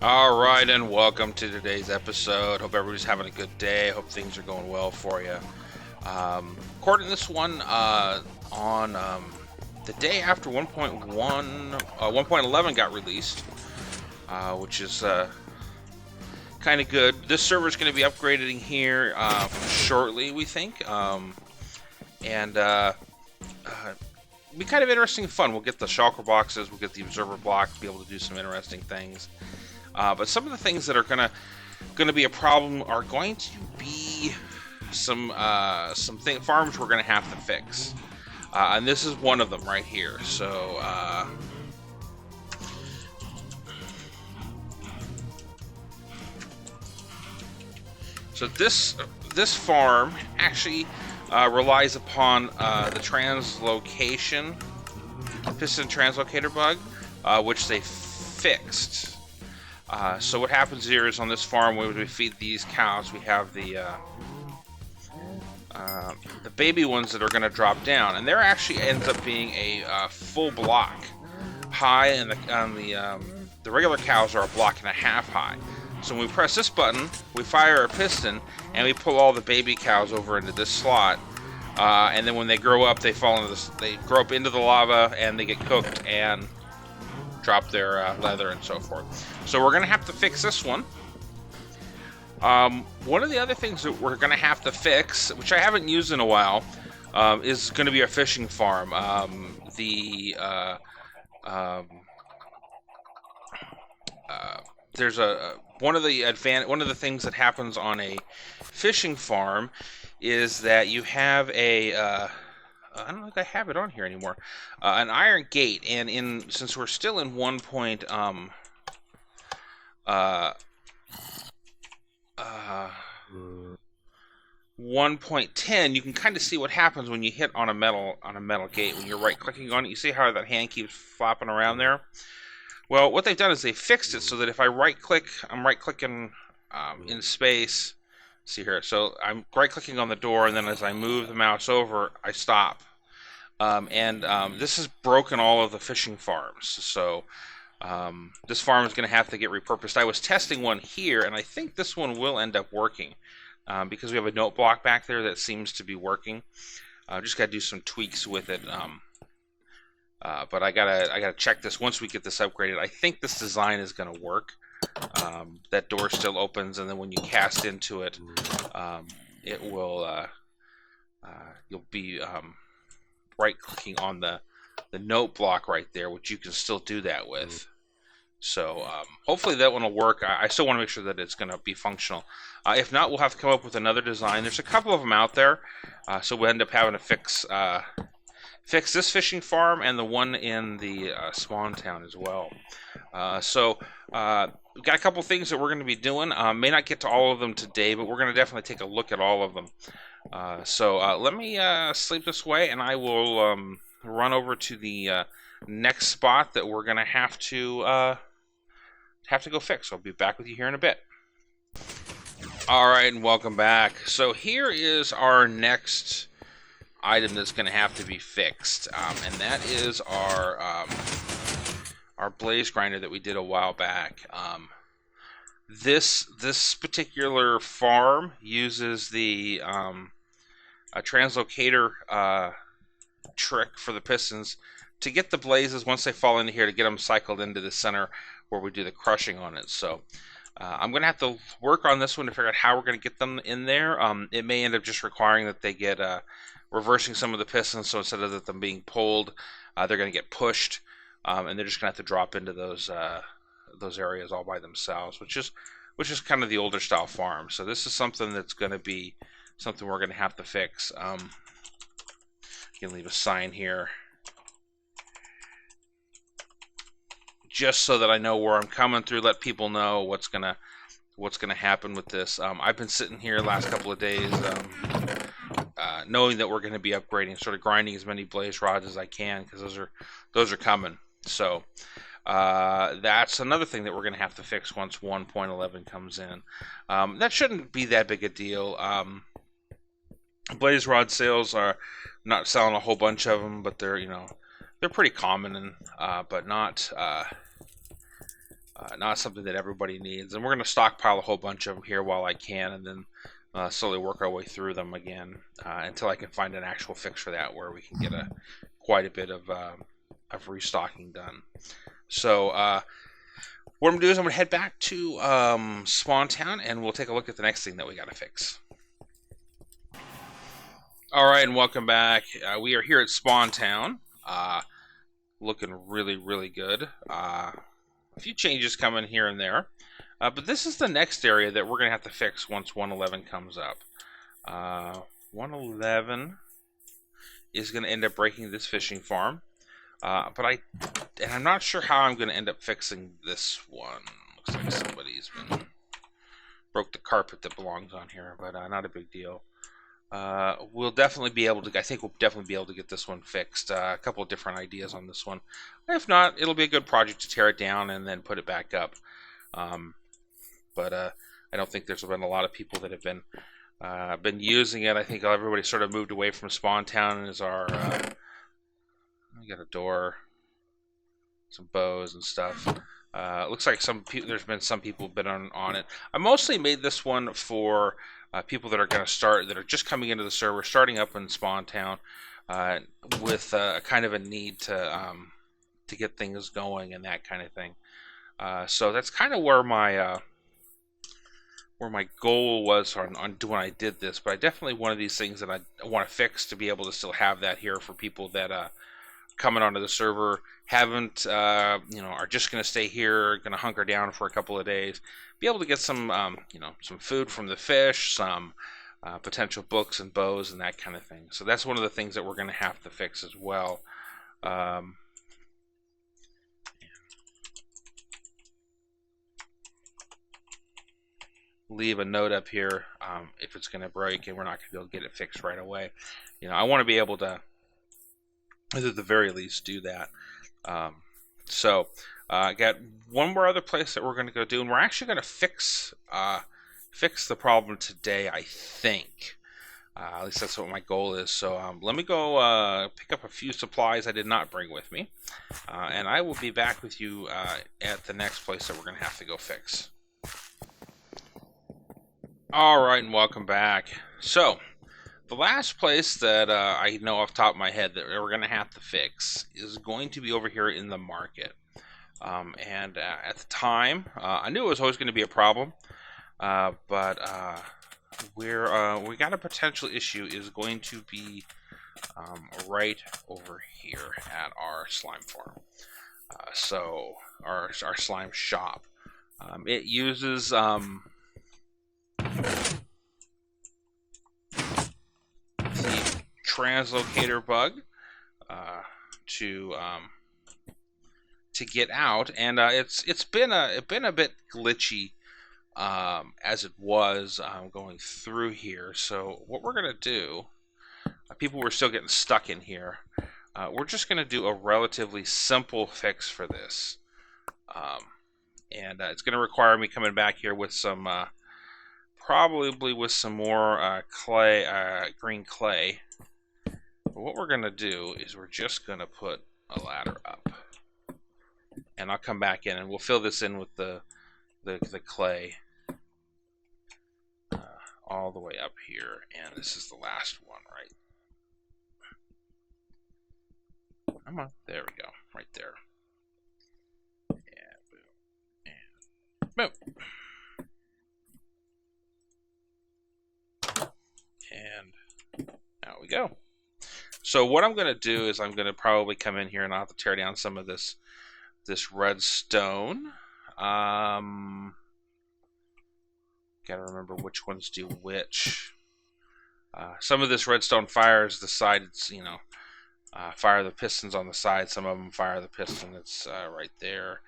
All right, and welcome to today's episode. Hope everybody's having a good day. Hope things are going well for you. Recording this one on the day after 1.11 got released, which is kind of good. This server is going to be upgrading here shortly, we think, and be kind of interesting and fun. We'll get the shulker boxes, we'll get the observer block, be able to do some interesting things. But some of the things that are gonna be a problem are going to be some farms we're gonna have to fix, and this is one of them right here. So this farm actually relies upon the translocation piston translocator bug, which they fixed. So what happens here is on this farm, when we feed these cows, we have the baby ones that are going to drop down, and there actually ends up being a full block high, and the regular cows are a block and a half high. So when we press this button, we fire a piston, and we pull all the baby cows over into this slot. And then when they grow up, they fall into this. They grow up into the lava, and they get cooked and drop their leather and so forth. So we're gonna have to fix this one. One of the other things that we're gonna have to fix, which I haven't used in a while, is gonna be our fishing farm. There's one of the things that happens on a fishing farm is that you have a I don't think I have it on here anymore. An iron gate, and since we're still in 1.10, you can kind of see what happens when you hit on a metal gate. When you're right clicking on it, you see how that hand keeps flopping around there. Well, what they've done is they fixed it so that if I right click, I'm right clicking in space. See here, so I'm right clicking on the door, and then as I move the mouse over, I stop. This has broken all of the fishing farms, so this farm is going to have to get repurposed. I was testing one here, and I think this one will end up working because we have a note block back there that seems to be working. Just got to do some tweaks with it, but I gotta check this once we get this upgraded. I think this design is going to work. That door still opens, and then when you cast into it, it will you'll be right-clicking on the note block right there, which you can still do that with. So hopefully that one will work. I still want to make sure that it's going to be functional. If not, we'll have to come up with another design. There's a couple of them out there, so we'll end up having to fix this fishing farm and the one in the spawn town as well. We've got a couple things that we're going to be doing. May not get to all of them today, but we're going to definitely take a look at all of them. Let me sleep this way, and I will run over to the next spot that we're going to have to go fix. I'll be back with you here in a bit. All right, and welcome back. So here is our next item that's going to have to be fixed, and that is our blaze grinder that we did a while back. This particular farm uses the a translocator trick for the pistons to get the blazes once they fall into here, to get them cycled into the center where we do the crushing on it. So I'm going to have to work on this one to figure out how we're going to get them in there. It may end up just requiring that they get reversing some of the pistons, so instead of them being pulled, they're going to get pushed, and they're just going to have to drop into those areas all by themselves, which is kind of the older style farm. So this is something that's going to be something we're going to have to fix. You can leave a sign here just so that I know where I'm coming through, let people know what's gonna happen with this. I've been sitting here the last couple of days knowing that we're going to be upgrading, sort of grinding as many blaze rods as I can, because those are coming. So that's another thing that we're going to have to fix once 1.11 comes in. That shouldn't be that big a deal. Blaze rod sales are not selling a whole bunch of them, but they're pretty common, and but not Not something that everybody needs. And we're going to stockpile a whole bunch of them here while I can, and then slowly work our way through them again until I can find an actual fix for that, where we can get quite a bit of restocking done. So what I'm going to do is I'm going to head back to Spawn Town, and we'll take a look at the next thing that we got to fix. Alright, and welcome back. We are here at Spawn Town. Looking really, really good. A few changes coming here and there. But this is the next area that we're going to have to fix once 111 comes up. 111 is going to end up breaking this fishing farm. But I'm not sure how I'm going to end up fixing this one. Looks like somebody's broke the carpet that belongs on here, but not a big deal. We'll definitely be able to. I think we'll definitely be able to get this one fixed. A couple of different ideas on this one. If not, it'll be a good project to tear it down and then put it back up. But I don't think there's been a lot of people that have been using it. I think everybody sort of moved away from Spawn Town and is our. We got a door, some bows and stuff. Looks like there's been some people been on it. I mostly made this one for people that are going to start, that are just coming into the server, starting up in Spawn Town, with kind of a need to get things going and that kind of thing. So that's kind of where my goal was on when I did this. But I definitely one of these things that I want to fix to be able to still have that here for people that coming onto the server haven't are just going to stay here, going to hunker down for a couple of days, be able to get some some food from the fish, some potential books and bows and that kind of thing. So that's one of the things that we're going to have to fix as well. Leave a note up here if it's going to break and we're not going to be able to get it fixed right away. I want to be able to, at the very least, do that. So I got one more other place that we're going to go do, and we're actually going to fix the problem today, I think. At least that's what my goal is. So let me go pick up a few supplies I did not bring with me, and I will be back with you at the next place that we're going to have to go fix. Alright, and welcome back. So, the last place that I know off the top of my head that we're going to have to fix is going to be over here in the market. And at the time, I knew it was always going to be a problem, but we got a potential issue is going to be right over here at our slime farm. So our slime shop. It uses the translocator bug to get out, and it's been a bit glitchy as it was going through here. So what we're gonna do, people were still getting stuck in here. We're just gonna do a relatively simple fix for this, and it's gonna require me coming back here with some probably with some more green clay. But what we're gonna do is we're just gonna put a ladder up, and I'll come back in and we'll fill this in with the clay all the way up here, and this is the last one, right? Come on, there we go, right there. And boom, and boom. And out we go. So what I'm going to do is I'm going to probably come in here and I'll have to tear down some of this redstone. Got to remember which ones do which. Some of this redstone fires the sides, fire the pistons on the side. Some of them fire the piston that's right there.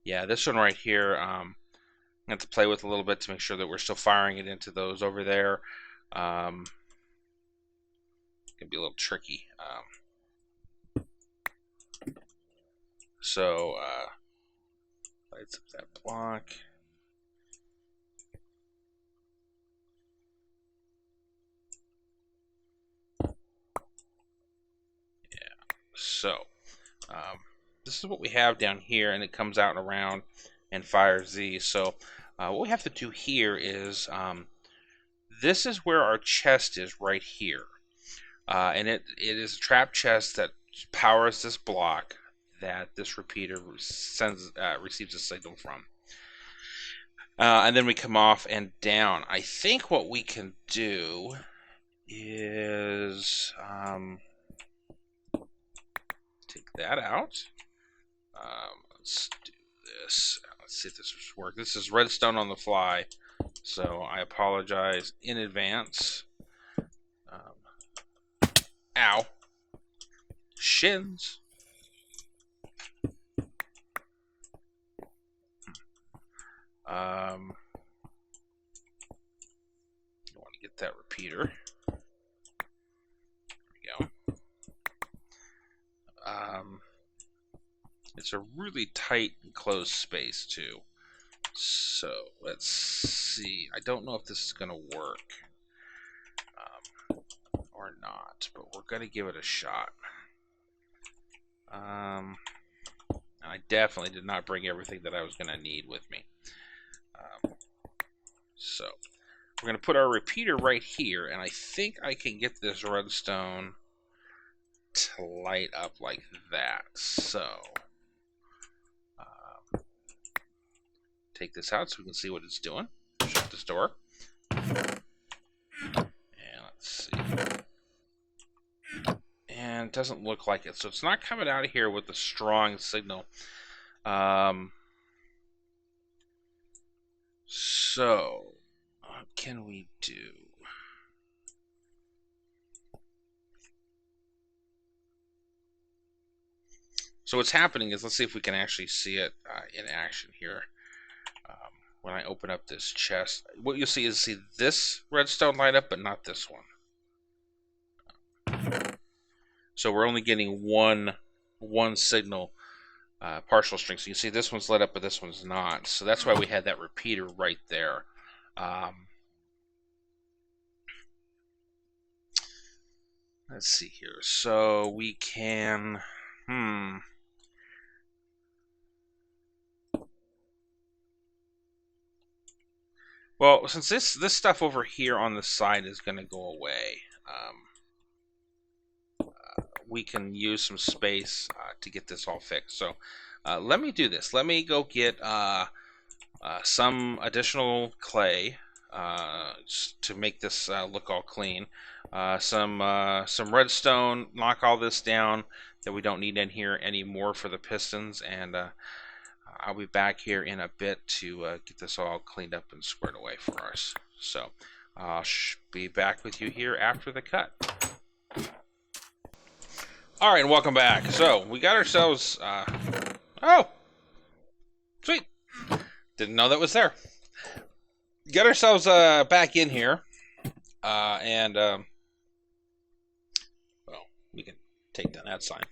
Yeah, this one right here, I have to play with a little bit to make sure that we're still firing it into those over there. Can be a little tricky. So lights up that block. Yeah. So this is what we have down here, and it comes out and around and fires these. So what we have to do here is, this is where our chest is right here. And it is a trap chest that powers this block that this repeater receives a signal from. And then we come off and down. I think what we can do is take that out. Let's do this. Let's see if this will work. This is redstone on the fly, so I apologize in advance. Ow. Shins. I want to get that repeater. There we go. It's a really tight and closed space too. So let's see. I don't know if this is going to work or not, but we're going to give it a shot. I definitely did not bring everything that I was going to need with me. So we're going to put our repeater right here, and I think I can get this redstone to light up like that. So take this out so we can see what it's doing. Shut this door. And let's see. And it doesn't look like it. So it's not coming out of here with a strong signal. So what can we do? So what's happening is, let's see if we can actually see it in action here. When I open up this chest, what you'll see is this redstone light up, but not this one. So we're only getting one signal, partial string. So you can see this one's lit up, but this one's not. So that's why we had that repeater right there. Let's see here. So we can, well, since this stuff over here on the side is going to go away, we can use some space to get this all fixed. So let me do this. Let me go get some additional clay to make this look all clean. Some redstone, knock all this down that we don't need in here anymore for the pistons, and I'll be back here in a bit to get this all cleaned up and squared away for us. So I'll be back with you here after the cut. Alright, and welcome back. So we got ourselves oh, sweet, didn't know that was there. Got ourselves back in here, and well, we can take down that sign.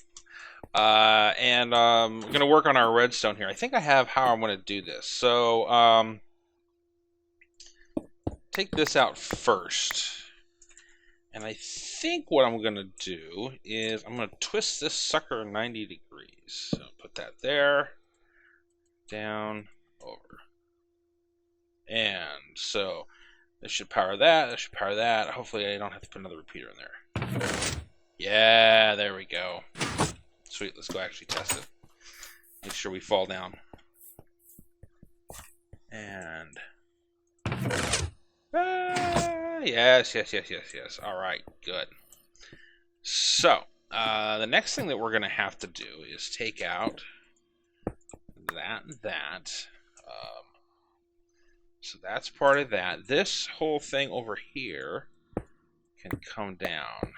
And we're going to work on our redstone here. I think I have how I'm going to do this. So take this out first. And I think what I'm going to do is I'm going to twist this sucker 90 degrees. So put that there, down, over. And so this should power that. This should power that. Hopefully I don't have to put another repeater in there. Yeah, there we go. Sweet, let's go actually test it. Make sure we fall down. And yes. All right, good. So the next thing that we're going to have to do is take out that and that. So that's part of that. This whole thing over here can come down.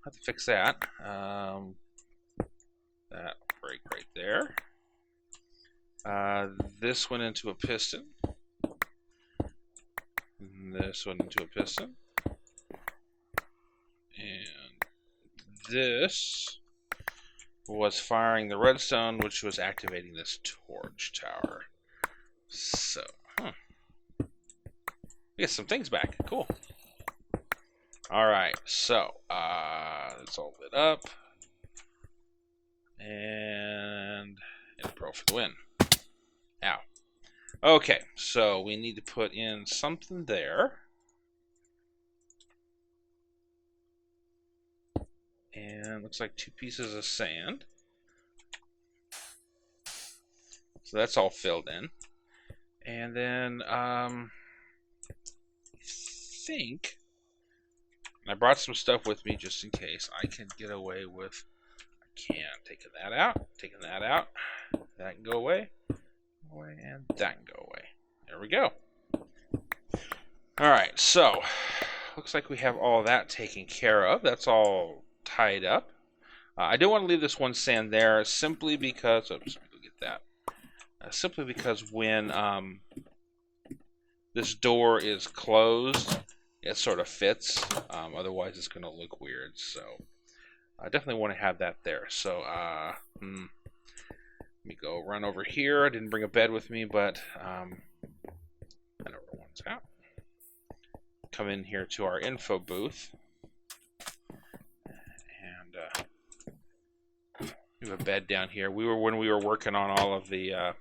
Have to fix that. That break right there. This went into a piston. This went into a piston. And this was firing the redstone, which was activating this torch tower. So, we get some things back. Cool. Alright, so, it's all lit up. And pro for the win. Ow. Okay, so we need to put in something there. And looks like 2 pieces of sand. So that's all filled in. And then, I think I brought some stuff with me just in case I can get away with. I can taking that out, that can go away, and that can go away. There we go. All right, so looks like we have all that taken care of. That's all tied up. I do want to leave this one sand there simply because. Oops, let me get that. Simply because when this door is closed, it sort of fits. Otherwise, it's going to look weird. So I definitely want to have that there. So let me go run over here. I didn't bring a bed with me, but I know where one's out. Come in here to our info booth. And we have a bed down here. When we were working on all of the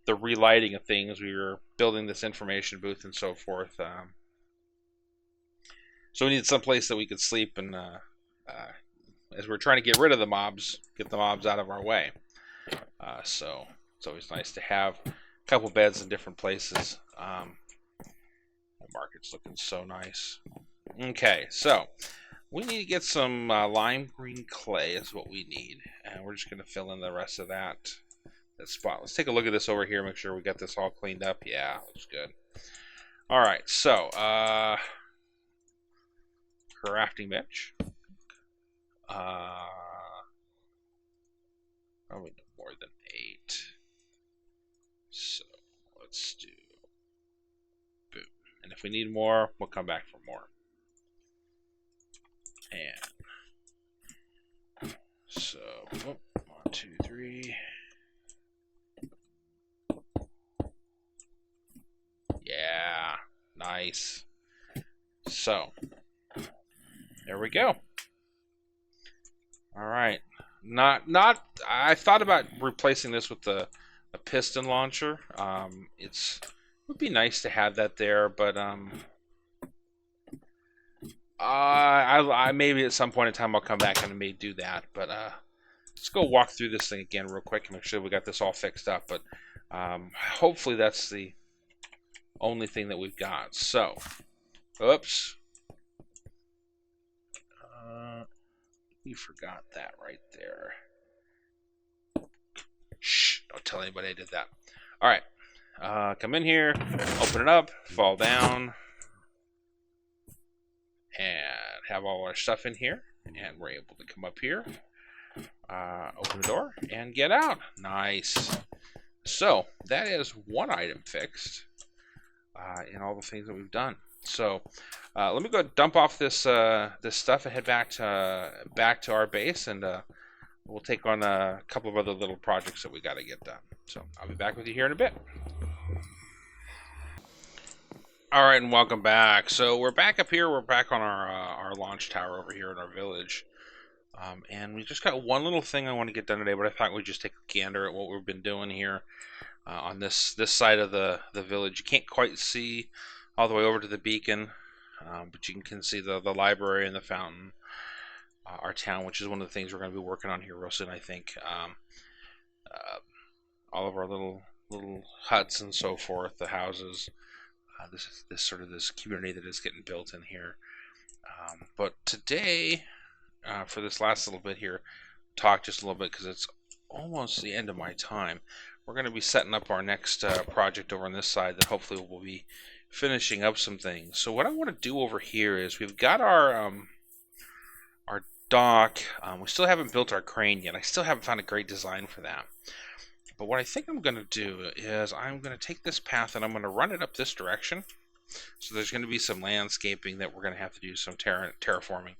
relighting of things, we were building this information booth and so forth. So we needed some place that we could sleep, and as we're trying to get rid of the mobs, get the mobs out of our way. So it's always nice to have a couple beds in different places. The market's looking so nice. Okay, so we need to get some lime green clay is what we need, and we're just going to fill in the rest of that spot. Let's take a look at this over here, make sure we got this all cleaned up. Yeah, looks good. All right, so crafting bench. Probably no more than 8. So let's do boom. And if we need more, we'll come back for more. And so 1, 2, 3. Yeah, nice. So there we go. All right. I thought about replacing this with a piston launcher. It would be nice to have that there, but I maybe at some point in time I'll come back and may do that. But let's go walk through this thing again real quick and make sure we got this all fixed up. But hopefully that's the only thing that we've got. So, oops. We forgot that right there. Shh, don't tell anybody I did that. All right, come in here, open it up, fall down, and have all our stuff in here. And we're able to come up here, open the door, and get out. Nice. So that is one item fixed in all the things that we've done. So let me go dump off this stuff and head back to our base, and we'll take on a couple of other little projects that we got to get done. So I'll be back with you here in a bit. All right, and welcome back. So we're back up here. We're back on our launch tower over here in our village, and we just got one little thing I want to get done today. But I thought we'd just take a gander at what we've been doing here on this side of the village. You can't quite see all the way over to the beacon, but you can see the library and the fountain, our town, which is one of the things we're going to be working on here real soon, I think. All of our little huts and so forth, the houses, this community that is getting built in here. But today, for this last little bit here, talk just a little bit because it's almost the end of my time. We're going to be setting up our next project over on this side that hopefully we'll be finishing up some things. So what I want to do over here is we've got our dock. We still haven't built our crane yet. I still haven't found a great design for that. But what I think I'm going to do is I'm going to take this path and I'm going to run it up this direction. So there's going to be some landscaping that we're going to have to do, some terraforming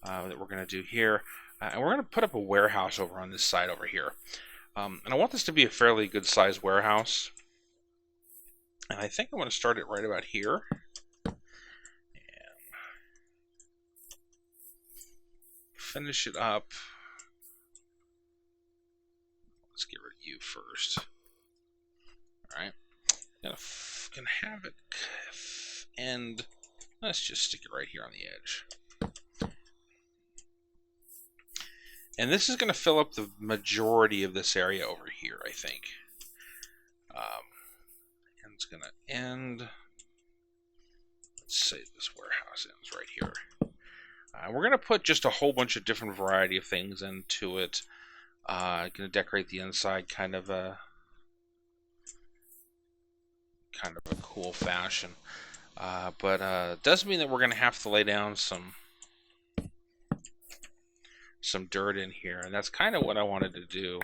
that we're going to do here. And we're going to put up a warehouse over on this side over here. And I want this to be a fairly good sized warehouse. And I think I'm going to start it right about here. And finish it up. Let's get rid of you first. Alright. Gonna have it end. Let's just stick it right here on the edge. And this is going to fill up the majority of this area over here, I think. And it's going to end. Let's say this warehouse ends right here. We're going to put just a whole bunch of different variety of things into it. Going to decorate the inside kind of a cool fashion. But it does mean that we're going to have to lay down some dirt in here, and that's kind of what I wanted to do,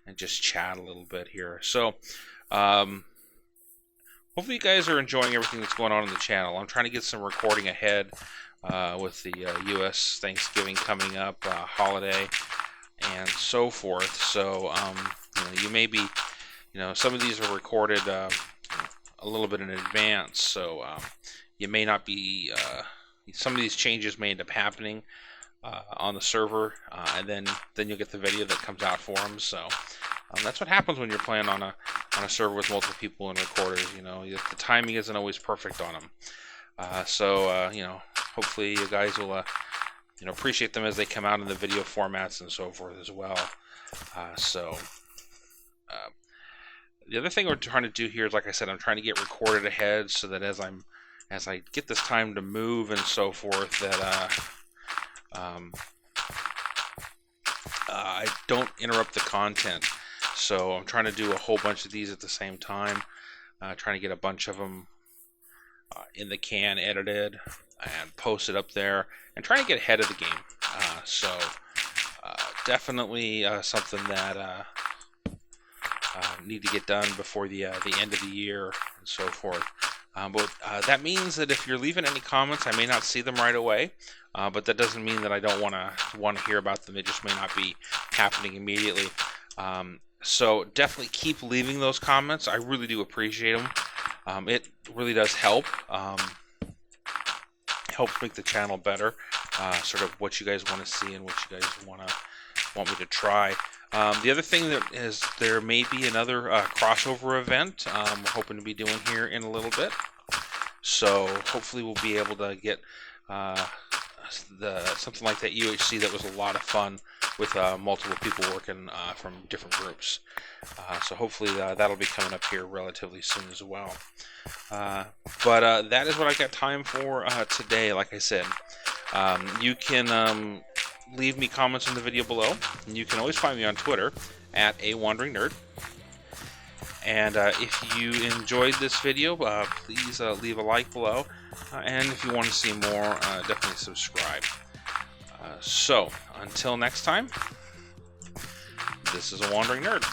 and just chat a little bit here. So hopefully you guys are enjoying everything that's going on in the channel. I'm trying to get some recording ahead with the US Thanksgiving coming up, holiday, and so forth. So you may be, some of these are recorded a little bit in advance, so you may not be, some of these changes may end up happening on the server, and then you'll get the video that comes out for them. So that's what happens when you're playing on a server with multiple people and recorders. The timing isn't always perfect on them. So hopefully you guys will appreciate them as they come out in the video formats and so forth as well. The other thing we're trying to do here is, like I said, I'm trying to get recorded ahead so that as I get this time to move and so forth, that I don't interrupt the content. So I'm trying to do a whole bunch of these at the same time, trying to get a bunch of them in the can edited and posted up there, and trying to get ahead of the game. Definitely something that need to get done before the end of the year and so forth. But that means that if you're leaving any comments, I may not see them right away. But that doesn't mean that I don't want to hear about them. It just may not be happening immediately. So definitely keep leaving those comments. I really do appreciate them. It really does help. Helps make the channel better. Sort of what you guys want to see and what you guys want me to try. The other thing that is, there may be another crossover event we're hoping to be doing here in a little bit. So hopefully we'll be able to get something like that UHC that was a lot of fun with multiple people working from different groups. So hopefully that'll be coming up here relatively soon as well. But that is what I got time for today. Like I said, you can leave me comments in the video below, and you can always find me on Twitter at @AWanderingNerd. And if you enjoyed this video, please leave a like below, and if you want to see more, definitely subscribe. So until next time, this is a Wandering Nerd.